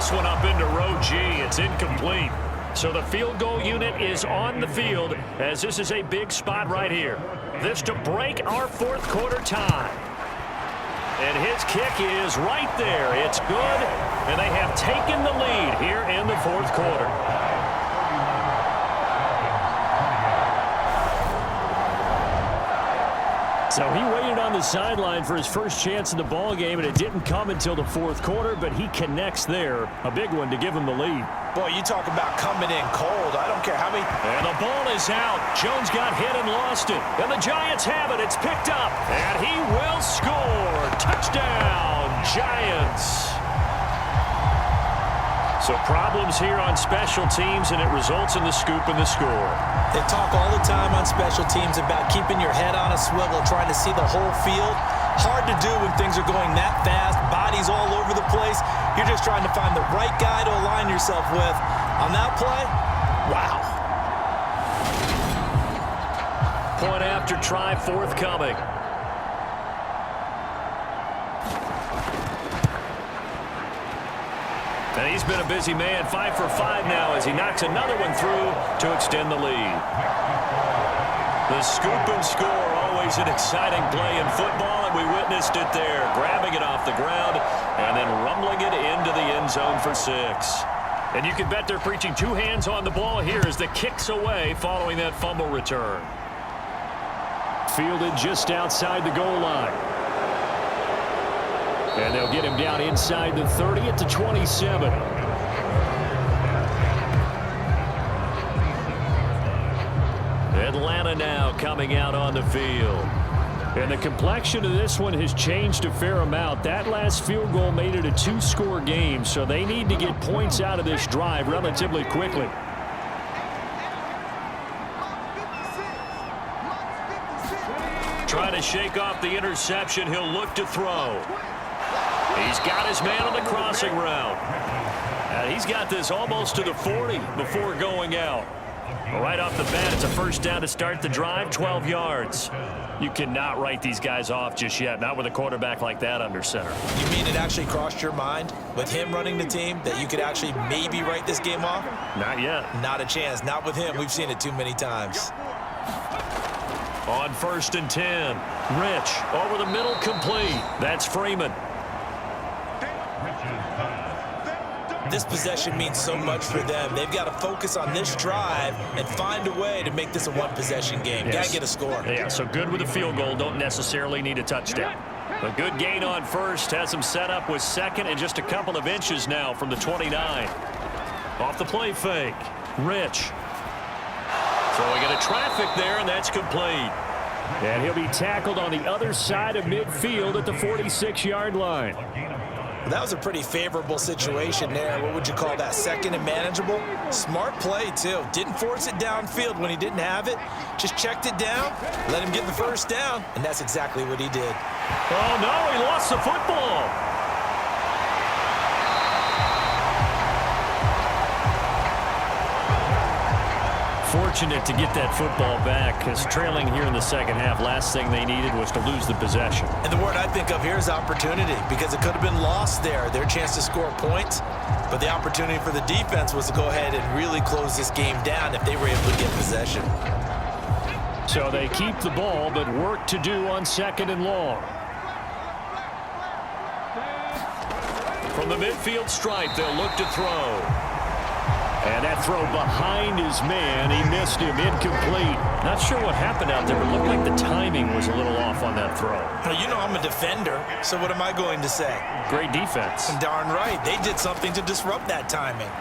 this one up into row G. It's incomplete. So the field goal unit is on the field as this is a big spot right here. This to break our fourth quarter tie. And his kick is right there. It's good, and they have taken the lead here in the fourth quarter. So he waited on the sideline for his first chance in the ball game, and it didn't come until the fourth quarter, but he connects there. A big one to give him the lead. Boy, you talk about coming in cold. I don't care how many... And the ball is out. Jones got hit and lost it. And the Giants have it. It's picked up. And he will score. Touchdown, Giants. So problems here on special teams, and it results in the scoop and the score. They talk all the time on special teams about keeping your head on a swivel, trying to see the whole field. Hard to do when things are going that fast, bodies all over the place. You're just trying to find the right guy to align yourself with. On that play, wow. Point after try forthcoming. And he's been a busy man, 5 for 5 now as he knocks another one through to extend the lead. The scoop and score, always an exciting play in football, and we witnessed it there, grabbing it off the ground and then rumbling it into the end zone for 6. And you can bet they're preaching 2 hands on the ball here as the kick's away following that fumble return. Fielded just outside the goal line. And they'll get him down inside the 30 at the 27. Atlanta now coming out on the field. And the complexion of this one has changed a fair amount. That last field goal made it a 2-score game, so they need to get points out of this drive relatively quickly. Trying to shake off the interception. He'll look to throw. He's got his man on the crossing route. And he's got this almost to the 40 before going out. Right off the bat, it's a first down to start the drive, 12 yards. You cannot write these guys off just yet, not with a quarterback like that under center. You mean it actually crossed your mind with him running the team that you could actually maybe write this game off? Not yet. Not a chance. Not with him. We've seen it too many times. On 1st and 10, Rich over the middle, complete. That's Freeman. This possession means so much for them. They've got to focus on this drive and find a way to make this a one-possession game. Yes. Got to get a score. Yeah, so good with a field goal. Don't necessarily need a touchdown. A good gain on first. Has them set up with second and just a couple of inches now from the 29. Off the play fake. Rich. So we get a traffic there, and that's complete. And he'll be tackled on the other side of midfield at the 46-yard line. That was a pretty favorable situation there. What would you call that? Second and manageable? Smart play, too. Didn't force it downfield when he didn't have it. Just checked it down, let him get the first down, and that's exactly what he did. Oh, no, he lost the football. Fortunate to get that football back, because trailing here in the second half, last thing they needed was to lose the possession. And the word I think of here is opportunity, because it could have been lost there, their chance to score points. But the opportunity for the defense was to go ahead and really close this game down if they were able to get possession. So they keep the ball, but work to do on 2nd and long. From the midfield stripe, they'll look to throw. And that throw behind his man, he missed him, incomplete. Not sure what happened out there, but it looked like the timing was a little off on that throw. Well, you know I'm a defender, so what am I going to say? Great defense. Darn right. They did something to disrupt that timing.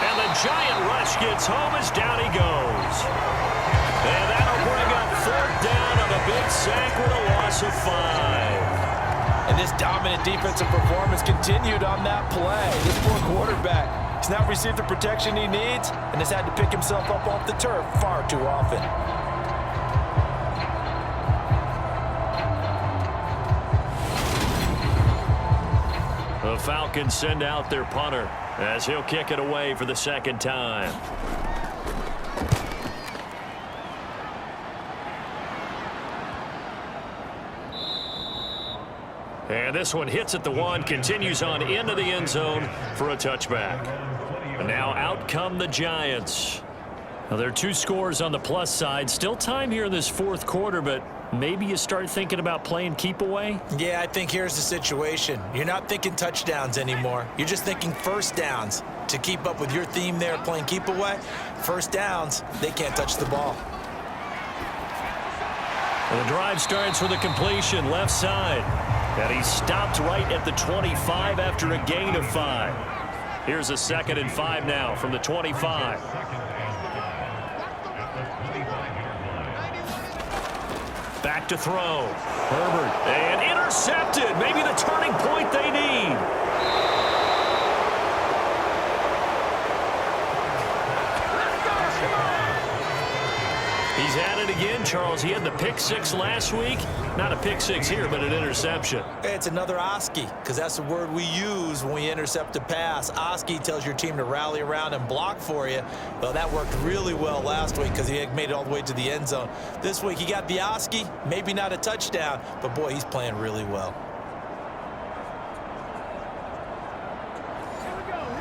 And the giant rush gets home as down he goes. And that'll bring up 4th down on a big sack with a loss of 5. And this dominant defensive performance continued on that play. This poor quarterback, he's not received the protection he needs and has had to pick himself up off the turf far too often. The Falcons send out their punter as he'll kick it away for the 2nd time. And this one hits at the 1, continues on into the end zone for a touchback. And now out come the Giants. Now there are 2 scores on the plus side. Still time here in this fourth quarter, but maybe you start thinking about playing keep away? Yeah, I think here's the situation. You're not thinking touchdowns anymore. You're just thinking first downs. To keep up with your theme there, playing keep away, first downs, they can't touch the ball. Well, the drive starts with a completion left side. And he stopped right at the 25 after a gain of 5. Here's a 2nd and 5 now from the 25. Back to throw. Herbert. And intercepted. Maybe the turning point they need. He's at it again, Charles. He had the pick 6 last week. Not a pick 6 here, but an interception. It's another Oski, because that's the word we use when we intercept a pass. Oski tells your team to rally around and block for you. Well, that worked really well last week because he made it all the way to the end zone. This week, he got the Oski, maybe not a touchdown, but boy, he's playing really well.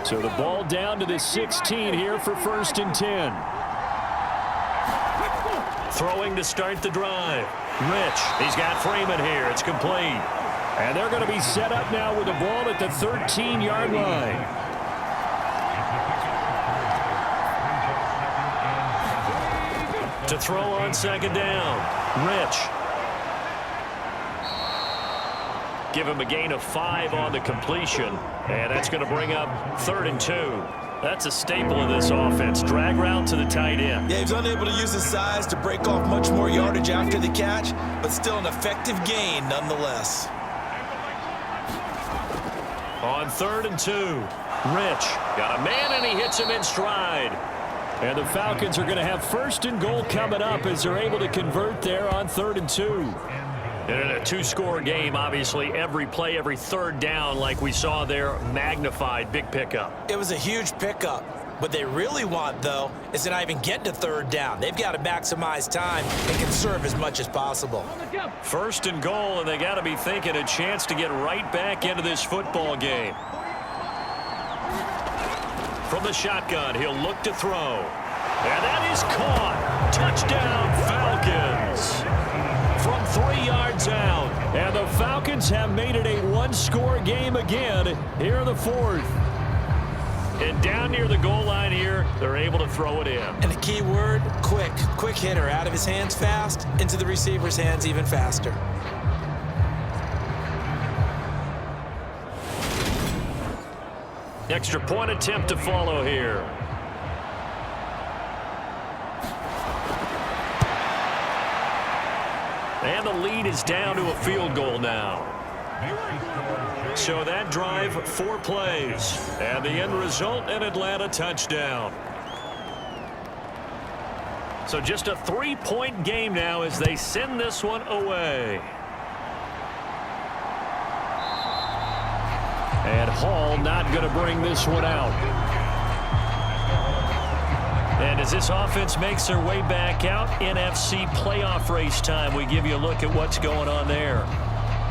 So the ball down to the 16 here for 1st and 10. Throwing to start the drive. Rich. He's got Freeman here. It's complete. And they're going to be set up now with the ball at the 13-yard line. To throw on 2nd down. Rich. Give him a gain of 5 on the completion. And that's going to bring up 3rd and 2. That's a staple of this offense. Drag route to the tight end. Yeah, he was unable to use his size to break off much more yardage after the catch, but still an effective gain nonetheless. On 3rd and 2, Rich got a man and he hits him in stride. And the Falcons are going to have 1st and goal coming up as they're able to convert there on 3rd and 2. And in a 2-score game, obviously, every play, every 3rd down, like we saw there, magnified, big pickup. It was a huge pickup. What they really want, though, is to not even get to 3rd down. They've got to maximize time and conserve as much as possible. 1st and goal, and they got to be thinking a chance to get right back into this football game. From the shotgun, he'll look to throw. And that is caught. Touchdown, Falcons. From 3 yards out. And the Falcons have made it a 1-score game again here in the 4th. And down near the goal line here, they're able to throw it in. And the key word, quick. Quick hitter. Out of his hands fast, into the receiver's hands even faster. Extra point attempt to follow here. And the lead is down to a field goal now. So that drive, 4 plays. And the end result, an Atlanta touchdown. So just a 3-point game now as they send this one away. And Hall not going to bring this one out. And as this offense makes their way back out, NFC playoff race time, we give you a look at what's going on there.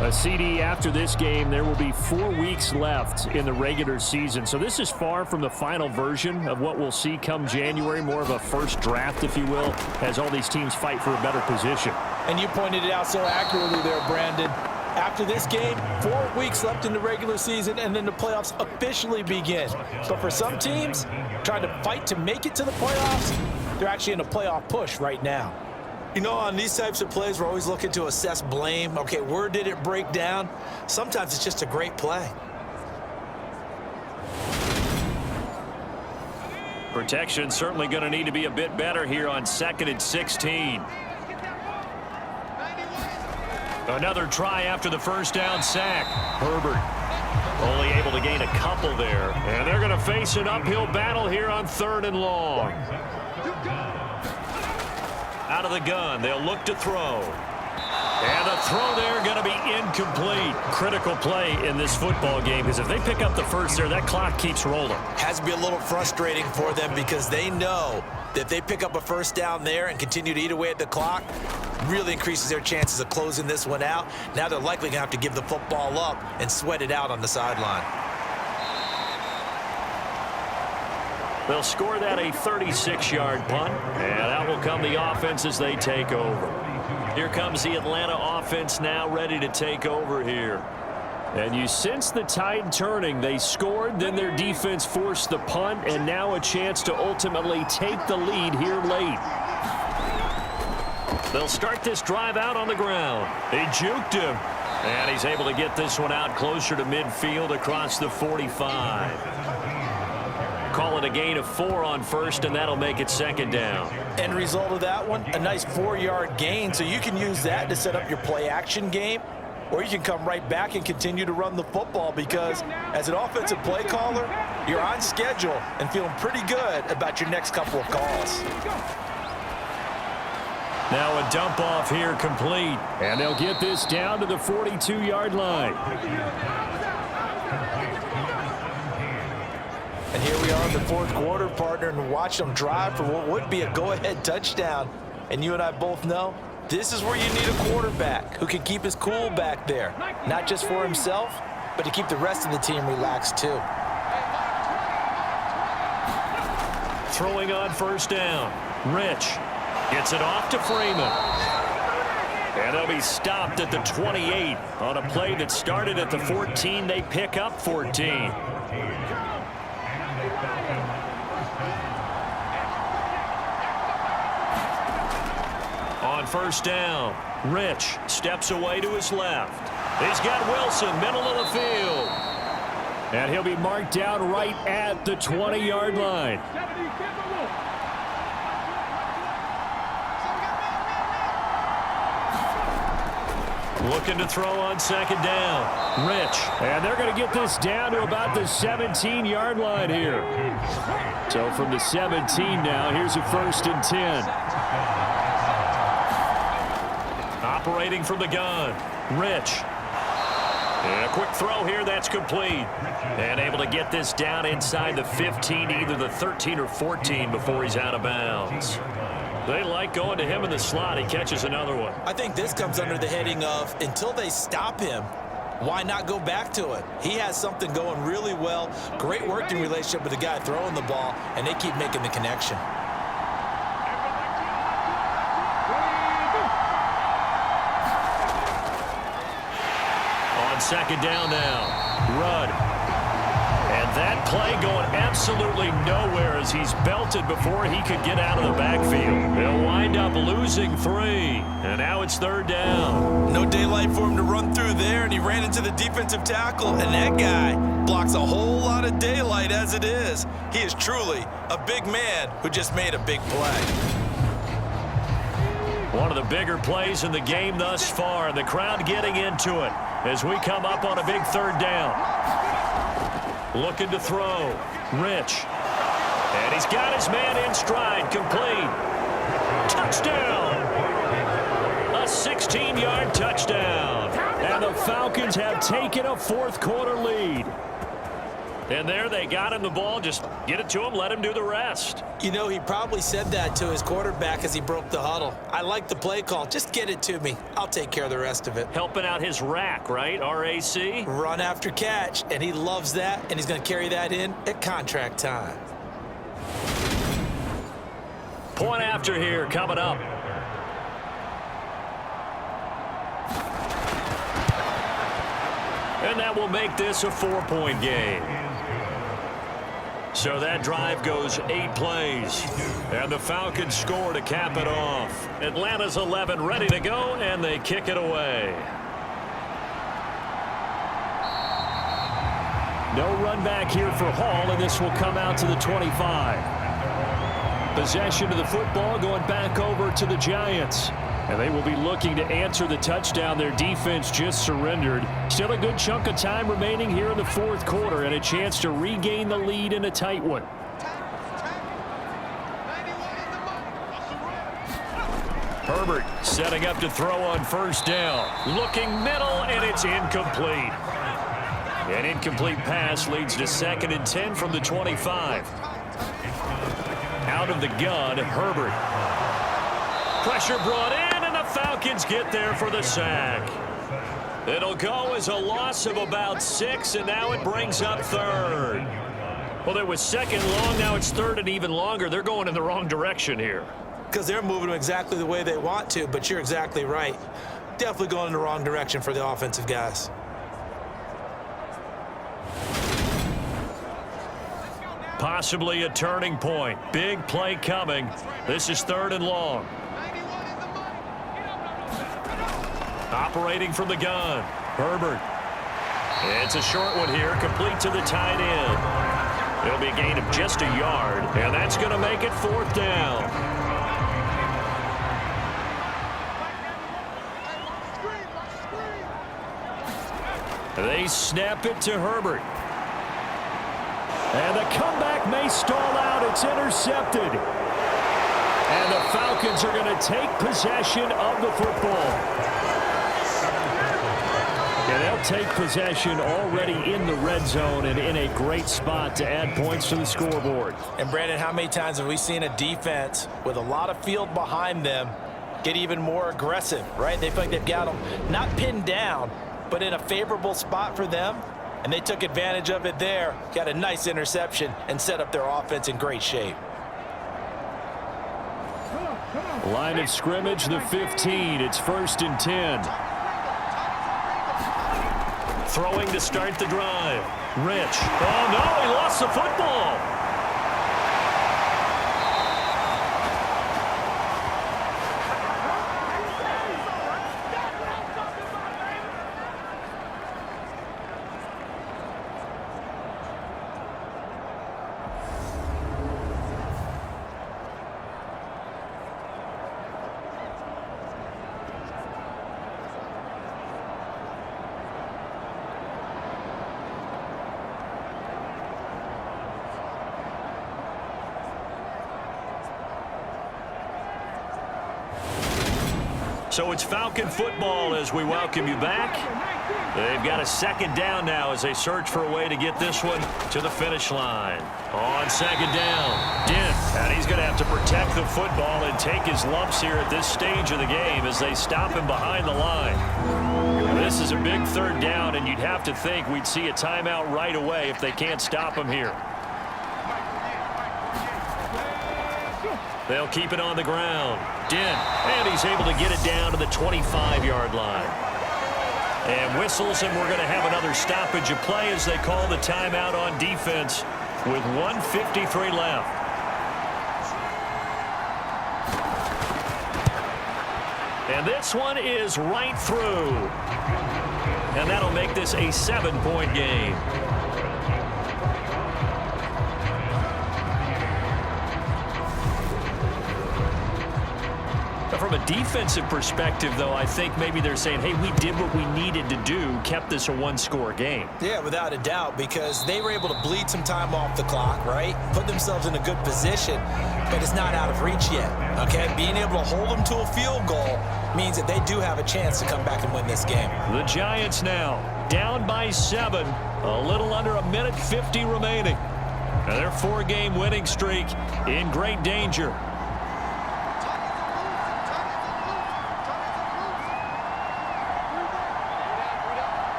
A CD after this game, there will be 4 weeks left in the regular season. So this is far from the final version of what we'll see come January, more of a first draft, if you will, as all these teams fight for a better position. And you pointed it out so accurately there, Brandon. After this game, 4 weeks left in the regular season, and then the playoffs officially begin. So for some teams, trying to fight to make it to the playoffs, they're actually in a playoff push right now. You know, on these types of plays, we're always looking to assess blame. Okay, where did it break down? Sometimes it's just a great play. Protection certainly going to need to be a bit better here on 2nd and 16. Another try after the first down sack. Herbert only able to gain a couple there. And they're going to face an uphill battle here on 3rd and long. Out of the gun, they'll look to throw. And the throw there going to be incomplete. Critical play in this football game because if they pick up the first there, that clock keeps rolling. Has to be a little frustrating for them because they know that if they pick up a first down there and continue to eat away at the clock, really increases their chances of closing this one out. Now they're likely going to have to give the football up and sweat it out on the sideline. They'll score that a 36-yard punt, and out will come the offense as they take over. Here comes the Atlanta offense now ready to take over here. And you sense the tide turning. They scored, then their defense forced the punt, and now a chance to ultimately take the lead here late. They'll start this drive out on the ground. They juked him, and he's able to get this one out closer to midfield across the 45. Call it a gain of 4 on first, and that'll make it second down. End result of that one, a nice 4-yard gain, so you can use that to set up your play-action game, or you can come right back and continue to run the football because as an offensive play caller, you're on schedule and feeling pretty good about your next couple of calls. Now a dump off here complete, and they'll get this down to the 42-yard line. And here we are in the fourth quarter, partner, and watch them drive for what would be a go-ahead touchdown. And you and I both know this is where you need a quarterback who can keep his cool back there, not just for himself, but to keep the rest of the team relaxed too. Throwing on first down. Rich gets it off to Freeman. And they'll be stopped at the 28 on a play that started at the 14. They pick up 14. On first down, Rich steps away to his left. He's got Wilson, middle of the field. And he'll be marked down right at the 20-yard line. Looking to throw on second down. Rich. And they're going to get this down to about the 17-yard line here. So from the 17 now, here's a 1st and 10. Operating from the gun. Rich. And a quick throw here. That's complete. And able to get this down inside the 15, either the 13 or 14 before he's out of bounds. They like going to him in the slot. He catches another one. I think this comes under the heading of until they stop him, why not go back to it? He has something going really well. Great working relationship with the guy throwing the ball, and they keep making the connection. On second down now, Rudd. And that play going absolutely nowhere as he's belted before he could get out of the backfield. They'll wind up losing 3, and now it's 3rd down. No daylight for him to run through there, and he ran into the defensive tackle, and that guy blocks a whole lot of daylight as it is. He is truly a big man who just made a big play. One of the bigger plays in the game thus far, and the crowd getting into it as we come up on a big 3rd down. Looking to throw. Rich. And he's got his man in stride. Complete. Touchdown. A 16-yard touchdown. And the Falcons have taken a fourth quarter lead. And there they got him the ball. Just get it to him. Let him do the rest. You know, he probably said that to his quarterback as he broke the huddle. I like the play call. Just get it to me. I'll take care of the rest of it. Helping out his rack, right? RAC? Run after catch. And he loves that. And he's going to carry that in at contract time. Point after here coming up. And that will make this a 4-point game. So that drive goes 8 plays. And the Falcons score to cap it off. Atlanta's 11 ready to go, and they kick it away. No run back here for Hall, and this will come out to the 25. Possession of the football going back over to the Giants. And they will be looking to answer the touchdown their defense just surrendered. Still a good chunk of time remaining here in the fourth quarter and a chance to regain the lead in a tight one. Herbert setting up to throw on first down. Looking middle, and it's incomplete. An incomplete pass leads to 2nd and 10 from the 25. Out of the gun, Herbert. Pressure brought in, and the Falcons get there for the sack. It'll go as a loss of about 6, and now it brings up 3rd. Well, it was 2nd long, now it's 3rd and even longer. They're going in the wrong direction here. Because they're moving exactly the way they want to, but you're exactly right. Definitely going in the wrong direction for the offensive guys. Possibly a turning point. Big play coming. This is 3rd and long. Operating from the gun. Herbert. It's a short one here, complete to the tight end. It'll be a gain of just a yard, and that's going to make it 4th down. They snap it to Herbert. And the comeback may stall out. It's intercepted. And the Falcons are going to take possession of the football. And they'll take possession already in the red zone and in a great spot to add points to the scoreboard. And, Brandon, how many times have we seen a defense with a lot of field behind them get even more aggressive, right? They feel like they've got them not pinned down, but in a favorable spot for them. And they took advantage of it there, got a nice interception, and set up their offense in great shape. Line of scrimmage, the 15. It's 1st and 10. Throwing to start the drive. Rich. Oh, no, he lost the football. So it's Falcon football as we welcome you back. They've got a 2nd down now as they search for a way to get this one to the finish line. On 2nd down, Dent. And he's going to have to protect the football and take his lumps here at this stage of the game as they stop him behind the line. This is a big 3rd down, and you'd have to think we'd see a timeout right away if they can't stop him here. They'll keep it on the ground. Dent, and he's able to get it down to the 25-yard line. And whistles, and we're going to have another stoppage of play as they call the timeout on defense with 1:53 left. And this one is right through. And that'll make this a 7-point game. From a defensive perspective, though, I think maybe they're saying, hey, we did what we needed to do, kept this a 1-score game. Yeah, without a doubt, because they were able to bleed some time off the clock, right? Put themselves in a good position, but it's not out of reach yet, okay? Being able to hold them to a field goal means that they do have a chance to come back and win this game. The Giants now down by 7, a little under 1:50 remaining. Now their 4-game winning streak in great danger.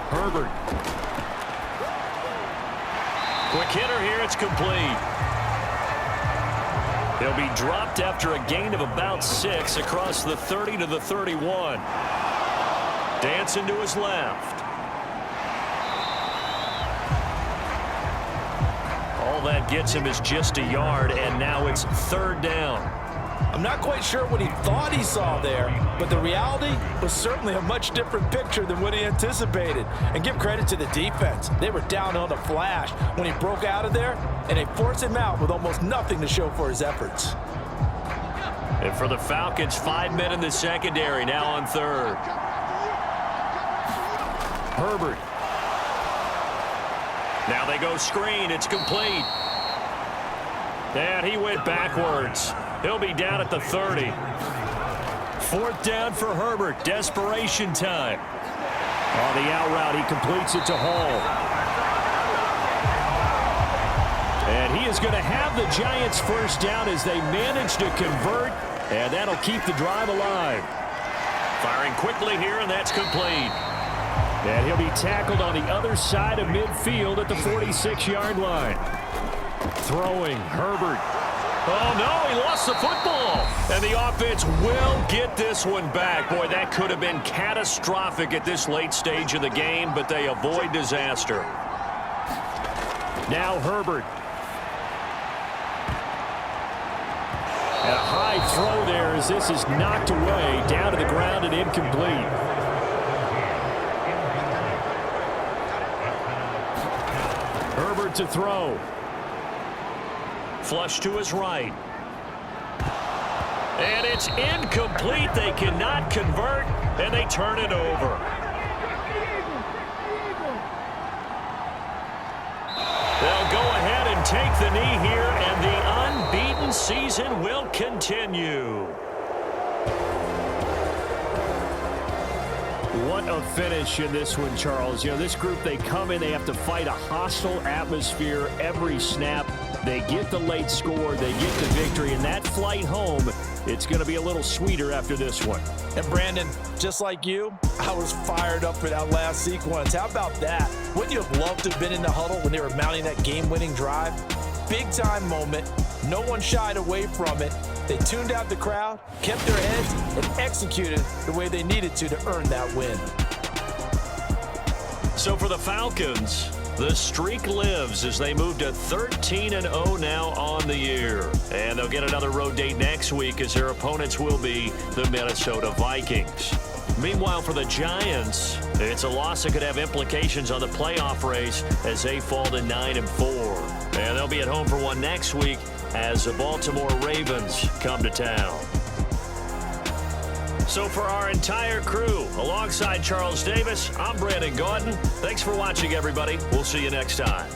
Herbert. Quick hitter here, it's complete. He'll be dropped after a gain of about 6 across the 30 to the 31. Dancing to his left. All that gets him is just a yard, and now it's 3rd down. I'm not quite sure what he thought he saw there, but the reality was certainly a much different picture than what he anticipated. And give credit to the defense. They were down on the flash when he broke out of there, and they forced him out with almost nothing to show for his efforts. And for the Falcons, 5 men in the secondary, now on 3rd. Herbert. Now they go screen. It's complete. And he went backwards. He'll be down at the 30. 4th down for Herbert. Desperation time. On the out route, he completes it to Hall. And he is going to have the Giants' first down as they manage to convert, and that'll keep the drive alive. Firing quickly here, and that's complete. And he'll be tackled on the other side of midfield at the 46-yard line. Throwing, Herbert. Oh, no, he lost the football. And the offense will get this one back. Boy, that could have been catastrophic at this late stage of the game, but they avoid disaster. Now Herbert. And a high throw there as this is knocked away, down to the ground and incomplete. Herbert to throw. Flush to his right. And it's incomplete. They cannot convert, and they turn it over. They'll go ahead and take the knee here, and the unbeaten season will continue. What a finish in this one, Charles. You know, this group, they come in, they have to fight a hostile atmosphere every snap. They get the late score, they get the victory, and that flight home, it's going to be a little sweeter after this one. And Brandon, just like you, I was fired up for that last sequence. How about that? Wouldn't you have loved to have been in the huddle when they were mounting that game-winning drive? Big-time moment. No one shied away from it. They tuned out the crowd, kept their heads, and executed the way they needed to earn that win. So for the Falcons, the streak lives as they move to 13-0 now on the year. And they'll get another road date next week as their opponents will be the Minnesota Vikings. Meanwhile, for the Giants, it's a loss that could have implications on the playoff race as they fall to 9-4. And they'll be at home for one next week as the Baltimore Ravens come to town. So for our entire crew, alongside Charles Davis, I'm Brandon Gaudin. Thanks for watching, everybody. We'll see you next time.